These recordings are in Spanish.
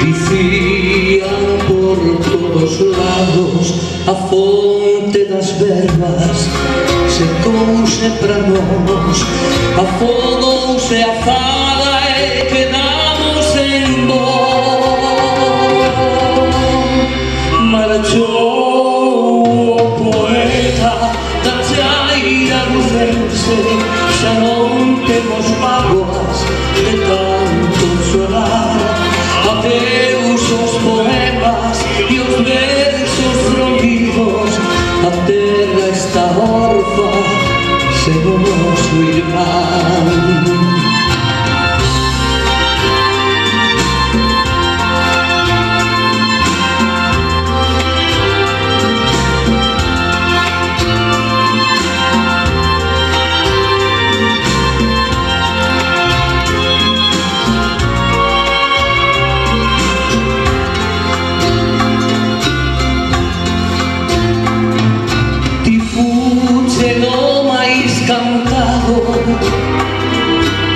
dicían por todos lados a fonte das verbas secouse pra nós, afogouse a fada e quedamos en voz. Marchou o poeta da chaira lucense, xa non temos mágoas de tanto chorar. Adeus os poemas e os versos rompidos, a terra está orfa sen o noso irmán.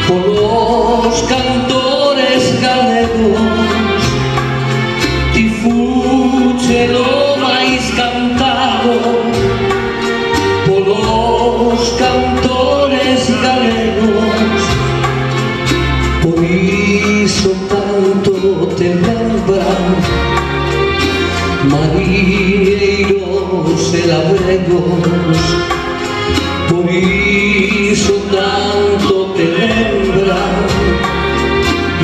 Polos cantores galegos, ti fuche lo máis cantado polos cantores galegos. Por iso tanto te lembran mariñeiros e labregos, por iso tanto te lembran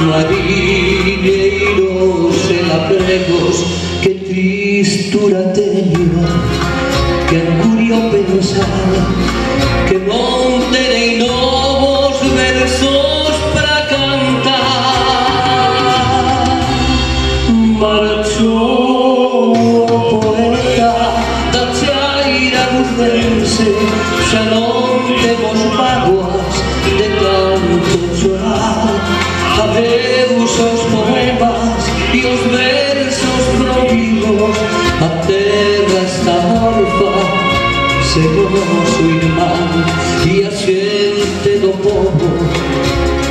mariñeiros e labregos. Que tristura teño, que angurio pensar que non terei novos versos pra cantar. Marchou o poeta da chaira lucense, xa non temos mágoas de tanto chorar. Adeus aos poemas e os versos prohibidos, a terra está orfa sen o noso irmán. E a xente do povo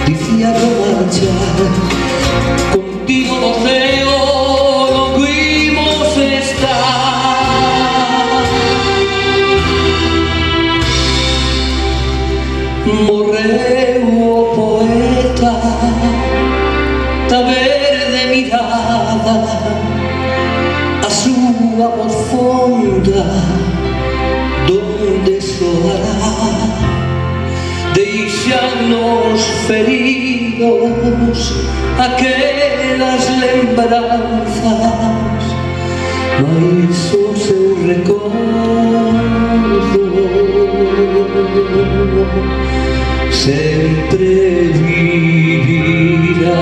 dicía no marchar, contigo no ceo non vimos estar. Morreu o poeta da verde mirada, a súa voz fonda donde soará, deixanos feridos aquelas lembranzas, mais o seu recordo sempre vivirá.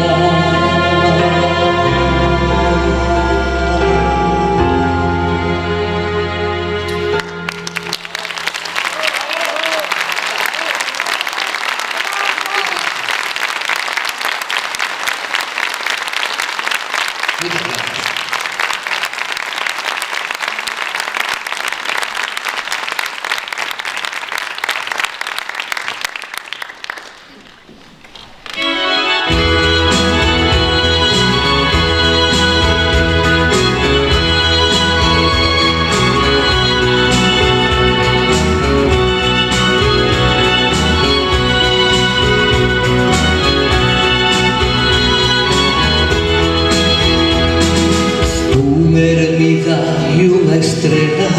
Estrela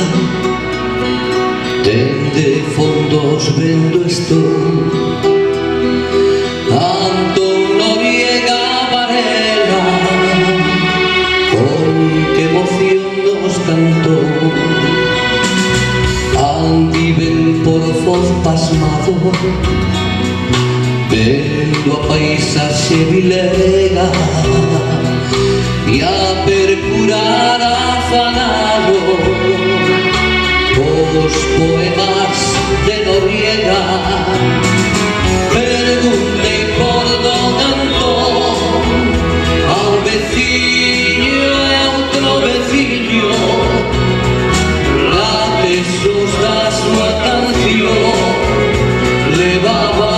dende fondos vendo estou, Antón Noriega Varela, con que emoción nos cantou. Andi ben por voz pasmado, vendo a paisaxe vilega, e a percurar afanado os poemas de Noriega. Preguntei por don Antón ao veciño e outro veciño, la besos da súa canción levaba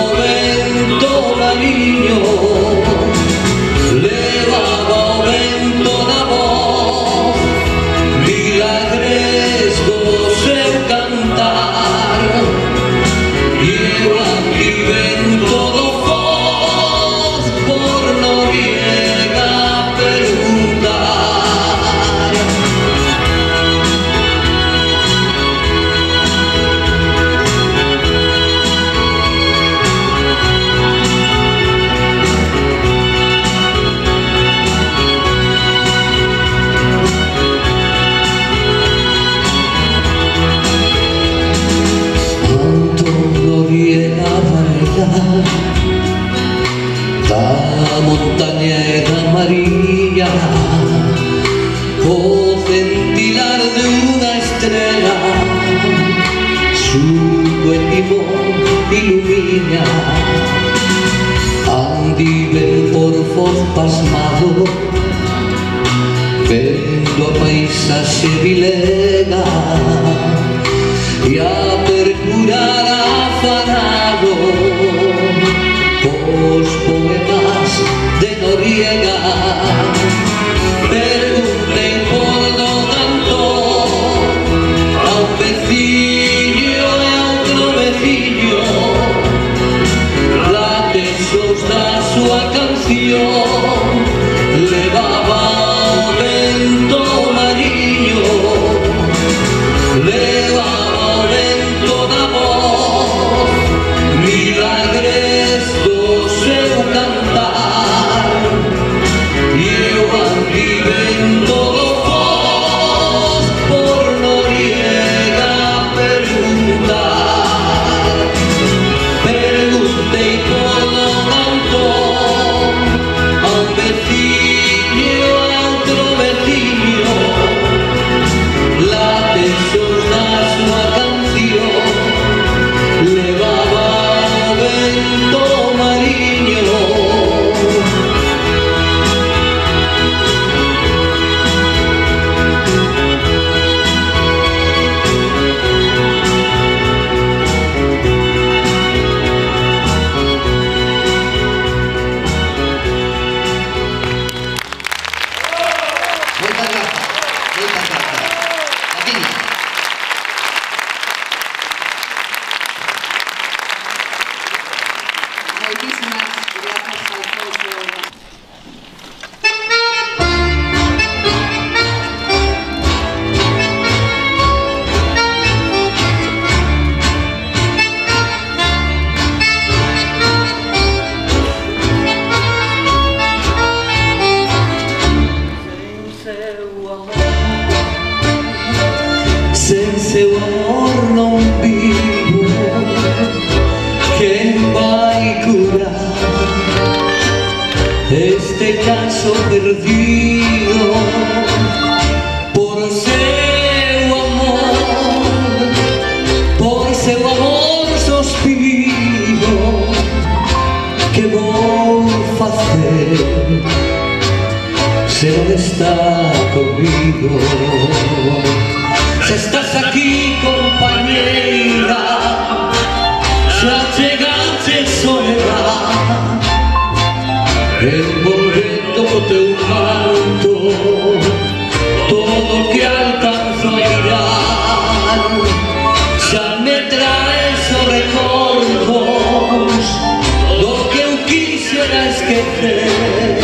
o vento mariño. montaña amarilla o centilar de una estrella, su buen timón ilumina. Andiven por fos pasmado, vendo a paisaxe vilega e a percurar afanado os poemas de Noriega. Preguntei por Don Antón a un veciño e a outro veciño, latesos da súa canción levaba o vento mariño, levaba o vento da voz, milagres do seu cantar, e eu andiven todo vos por Noriega preguntar. Preguntei por Don Antón a un veciño e a outro veciño, latesos da súa canción levaba o vento mariño. Moitas grazas, moitas grazas. Patiña. Moitísimas grazas, Alfonso. Sen seu amor non vivo, quen vai curar este caso perdido? Por seu amor sospiro. Que vou facer se non está comigo? Se estás aquí, compañeira, xa chegaste soledad, envolvendo o teu manto todo que alcanzo a mirar. Xa me traes os recordos do que eu quixera esquecer,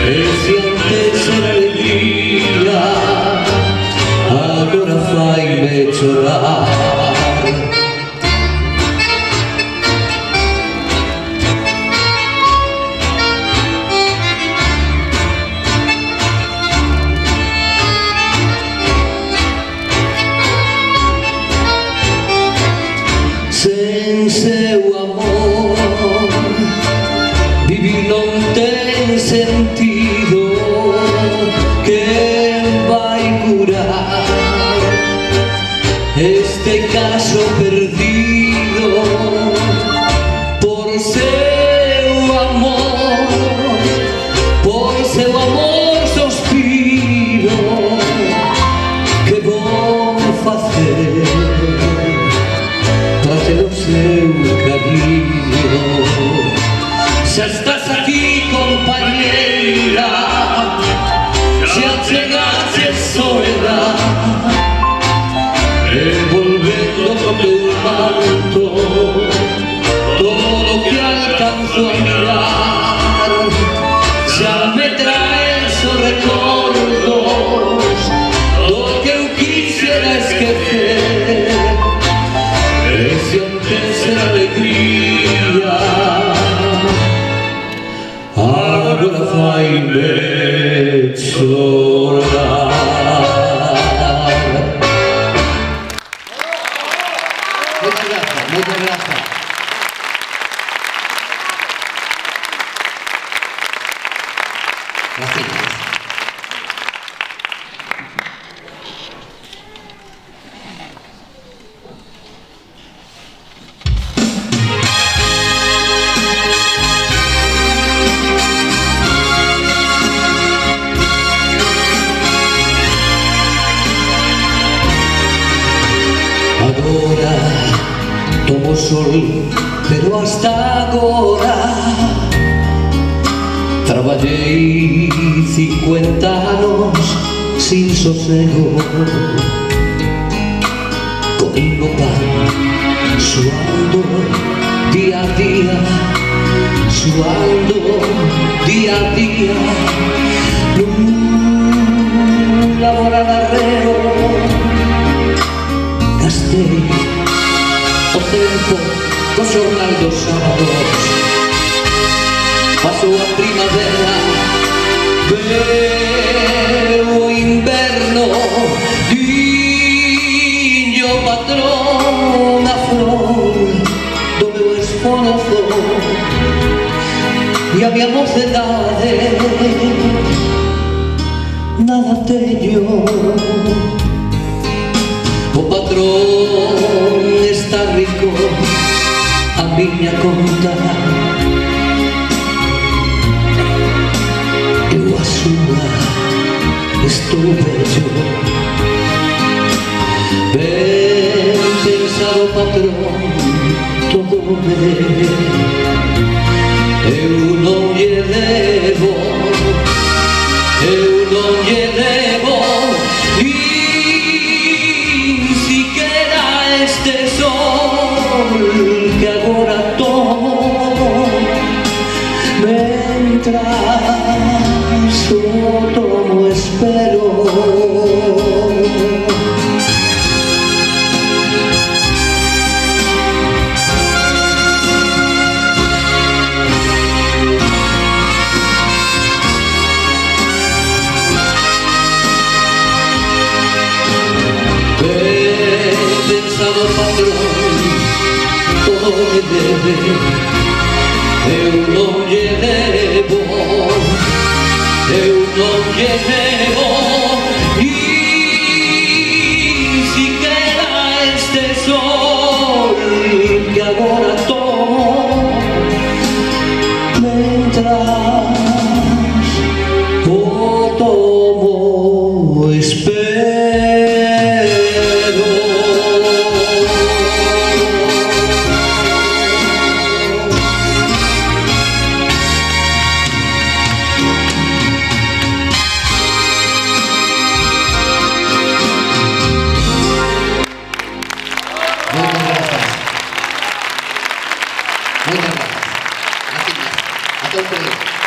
e se antes era alegría, agora faime chorar. Sen seu amor vivir non ten sentido. Quen vai curar este caso perdido? Por seu amor sospiro. Que vou facer para ter o seu cariño? Xa estás aquí, compañeira, xa chegaste soledad, envolvendo o teu manto todo que alcanzo a mirar. Xa me traes os recordos do que eu quixera esquecer, e se antes era alegría, agora faime chorar. Moitas grazas, moitas grazas. sol, pero hasta agora traballei 50 anos sin sosego, comigo pan, suando día a día, suando día a día, nun laboral arreo. Gastei o tempo co xornal dos sábados, pasou a primavera, veo o inverno, diño o patrón a flor do meu esforzo e a minha mocedade. Nada teño, o patrón está rico, a miña conta, eu a súa estou bello. Ben pensado patrón, todo ben, eu non lle debo, eu non lle debo nin siquiera este sol que agora tomo, mentras o tomo espero. Pensado patrón, todo me debe, eu non lle debo, eu non lle debo nin siquiera este sol que agora tomo, mentras o tomo espero. Muchas gracias. Así es. A todos.